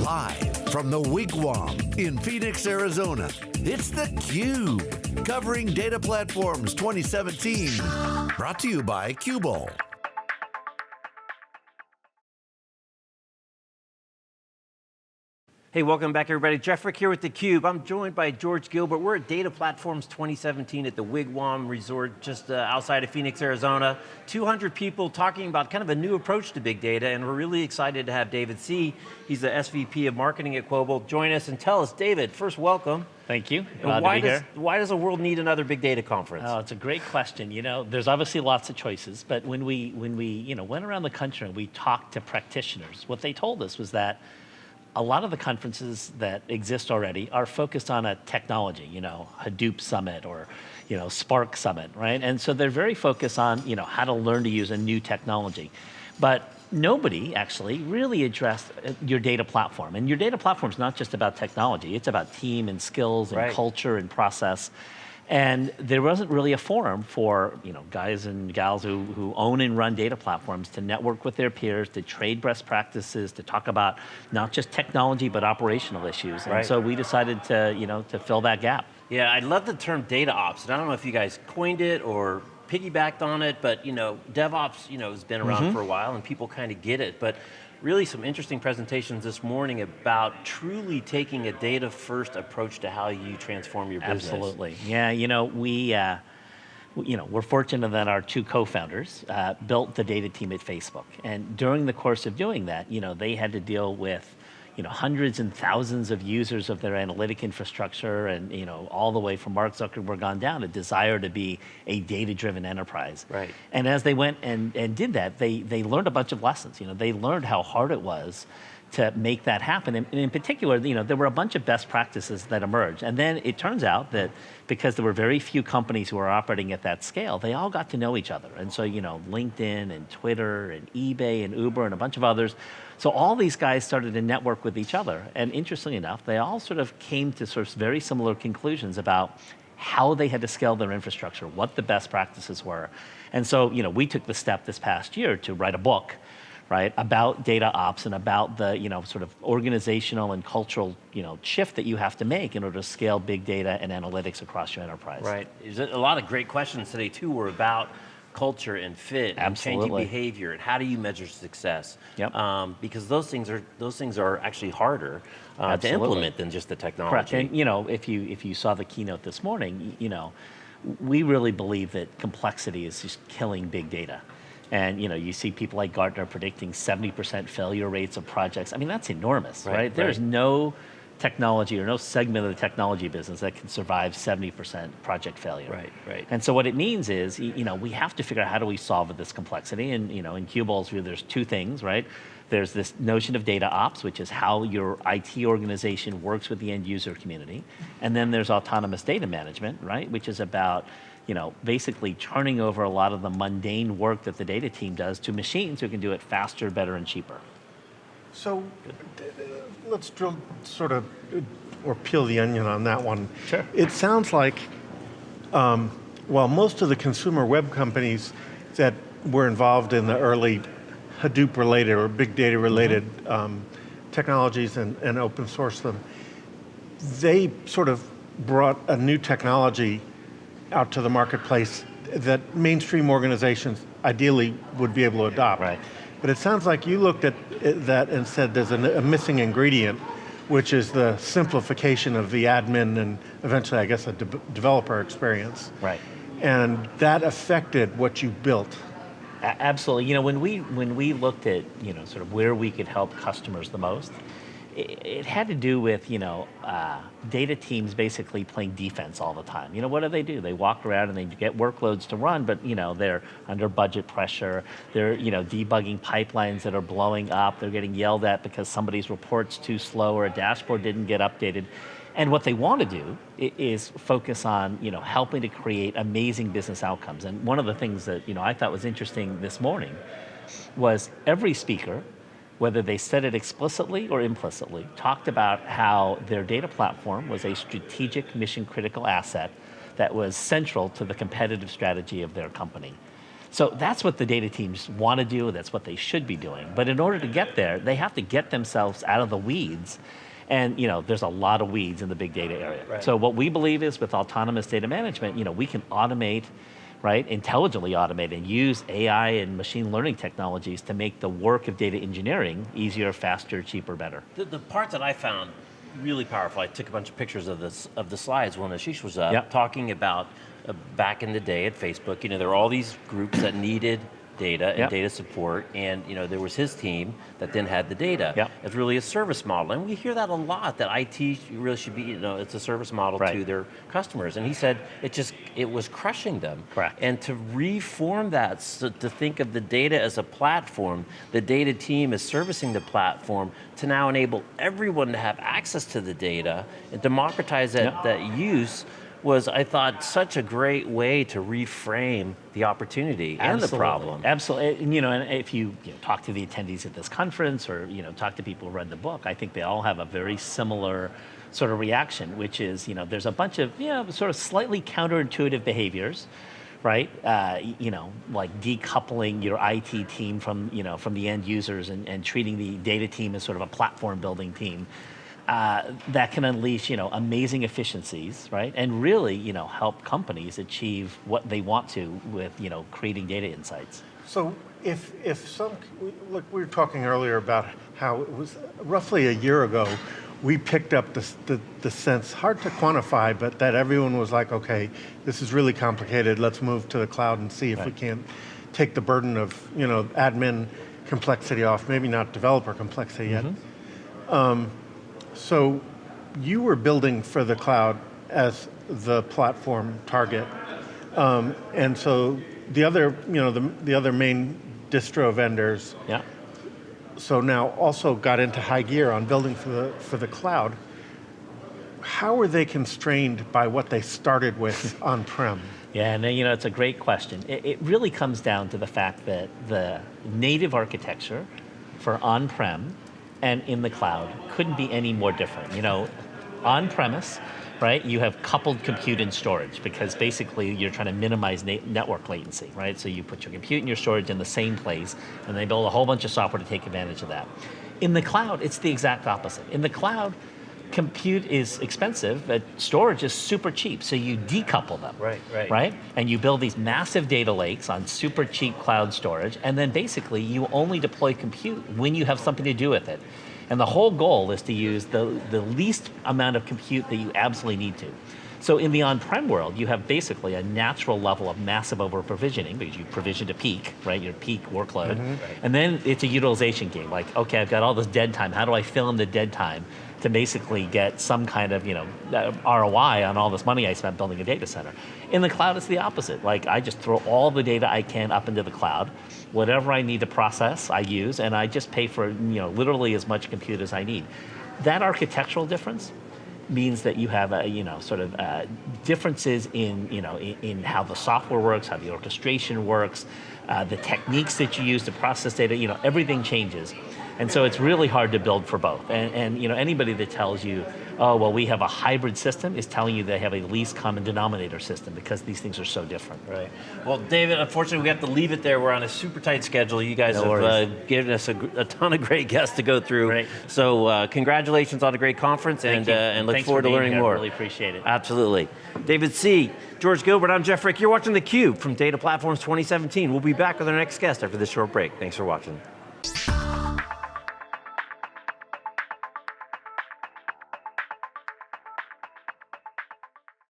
Live from the Wigwam in Phoenix, Arizona, it's theCUBE, covering Data Platforms 2017. Brought to you by CUBE. Hey, welcome back everybody. Jeff Frick here with theCUBE. I'm joined by George Gilbert. We're at Data Platforms 2017 at the Wigwam Resort just outside of Phoenix, Arizona. 200 people talking about kind of a new approach to big data, and we're really excited to have David Hseih. He's the SVP of Marketing at Quobl. Join us and tell us, David, first welcome. Thank you, glad to be here. Why does the world need another big data conference? Oh, it's a great question. You know, there's obviously lots of choices, but when we went around the country and we talked to practitioners, what they told us was that a lot of the conferences that exist already are focused on a technology, Hadoop Summit or Spark Summit, right? And so they're very focused on how to learn to use a new technology. But nobody actually really addressed your data platform. And your data platform is not just about technology, it's about team and skills and culture and process. And there wasn't really a forum for guys and gals who own and run data platforms to network with their peers, to trade best practices, to talk about not just technology but operational issues. And so we decided to fill that gap. Yeah, I love the term data ops, and I don't know if you guys coined it or piggybacked on it, but DevOps has been around for a while and people kind of get it. But really some interesting presentations this morning about truly taking a data-first approach to how you transform your business. Absolutely. Yeah, we're fortunate that our two co-founders built the data team at Facebook. And during the course of doing that, they had to deal with hundreds and thousands of users of their analytic infrastructure, and all the way from Mark Zuckerberg on down, a desire to be a data-driven enterprise. Right. And as they went and did that, they learned a bunch of lessons. They learned how hard it was to make that happen. And in particular, there were a bunch of best practices that emerged. And then it turns out that because there were very few companies who were operating at that scale, they all got to know each other. And so, LinkedIn and Twitter and eBay and Uber and a bunch of others. So all these guys started to network with each other. And interestingly enough, they all sort of came to sort of very similar conclusions about how they had to scale their infrastructure, what the best practices were. And so, we took the step this past year to write a book, right, about data ops and about the sort of organizational and cultural shift that you have to make in order to scale big data and analytics across your enterprise. Right. There's a lot of great questions today too were about culture and fit and changing behavior and how do you measure success? Yep. Because those things are actually harder to implement than just the technology. Correct. And if you saw the keynote this morning, we really believe that complexity is just killing big data. And you see people like Gartner predicting 70% failure rates of projects. I mean, that's enormous, right? There's no technology or no segment of the technology business that can survive 70% project failure. Right. And so what it means is, we have to figure out how do we solve this complexity. And in Quobl's view, there's two things, right? There's this notion of data ops, which is how your IT organization works with the end user community. And then there's autonomous data management, right? Which is about basically turning over a lot of the mundane work that the data team does to machines who can do it faster, better, and cheaper. So let's drill or peel the onion on that one. Sure. It sounds like, most of the consumer web companies that were involved in the early Hadoop related or big data related technologies and open source them, they sort of brought a new technology out to the marketplace that mainstream organizations ideally would be able to adopt. Right. But it sounds like you looked at that and said there's a missing ingredient, which is the simplification of the admin and eventually, I guess, a developer experience. Right. And that affected what you built. Absolutely. When we looked at sort of where we could help customers the most, it had to do with data teams basically playing defense all the time. What do? They walk around and they get workloads to run, but they're under budget pressure. They're debugging pipelines that are blowing up. They're getting yelled at because somebody's report's too slow or a dashboard didn't get updated. And what they want to do is focus on helping to create amazing business outcomes. And one of the things that I thought was interesting this morning was every speaker, whether they said it explicitly or implicitly, talked about how their data platform was a strategic mission critical asset that was central to the competitive strategy of their company. So that's what the data teams want to do, that's what they should be doing. But in order to get there, they have to get themselves out of the weeds. And there's a lot of weeds in the big data area. Right. So what we believe is with autonomous data management, we can automate, right, intelligently automate and use AI and machine learning technologies to make the work of data engineering easier, faster, cheaper, better. The part that I found really powerful, I took a bunch of pictures of the slides when Hseih was Yep. talking about back in the day at Facebook, there were all these groups that needed data and Yep. data support, and there was his team that then had the data. Yep. It's really a service model, and we hear that a lot, that IT really should be, it's a service model Right. to their customers. And he said it was crushing them. Correct. And to reform that, so to think of the data as a platform, the data team is servicing the platform to now enable everyone to have access to the data and democratize that use, was, I thought, such a great way to reframe the opportunity and the problem. Absolutely, and if you, talk to the attendees at this conference or talk to people who read the book, I think they all have a very similar sort of reaction, which is there's a bunch of sort of slightly counterintuitive behaviors, right? Like decoupling your IT team from from the end users and treating the data team as sort of a platform building team. That can unleash, amazing efficiencies, right? And really, help companies achieve what they want to with, creating data insights. So if look, we were talking earlier about how it was roughly a year ago, we picked up the sense, hard to quantify, but that everyone was like, okay, this is really complicated, let's move to the cloud and see if we can't take the burden of, admin complexity off, maybe not developer complexity yet. So you were building for the cloud as the platform target. And so the other, the other main distro vendors, so now also got into high gear on building for the cloud. How are they constrained by what they started with on-prem? Yeah, and it's a great question. It really comes down to the fact that the native architecture for on-prem and in the cloud couldn't be any more different. On-premise, right, you have coupled compute and storage because basically you're trying to minimize network latency, right? So you put your compute and your storage in the same place and they build a whole bunch of software to take advantage of that. In the cloud, it's the exact opposite. In the cloud, compute is expensive, but storage is super cheap, so you decouple them. Right? And you build these massive data lakes on super cheap cloud storage, and then basically you only deploy compute when you have something to do with it. And the whole goal is to use the least amount of compute that you absolutely need to. So in the on-prem world, you have basically a natural level of massive over-provisioning because you provision to peak, right, your peak workload. And then it's a utilization game, like, okay, I've got all this dead time, how do I fill in the dead time to basically get some kind of ROI on all this money I spent building a data center? In the cloud, it's the opposite. Like, I just throw all the data I can up into the cloud. Whatever I need to process, I use, and I just pay for literally as much compute as I need. That architectural difference means that you have differences in how the software works, how the orchestration works, the techniques that you use to process data. Everything changes. And so it's really hard to build for both. And anybody that tells you, oh, well, we have a hybrid system is telling you they have a least common denominator system because these things are so different. Right. Well, David, unfortunately, we have to leave it there. We're on a super tight schedule. You guys have given us a ton of great guests to go through. Right. So congratulations on a great conference, and look Thanks forward for to learning here. more. Really appreciate it. Absolutely. David Hseih, George Gilbert, I'm Jeff Frick. You're watching theCUBE from Data Platforms 2017. We'll be back with our next guest after this short break. Thanks for watching.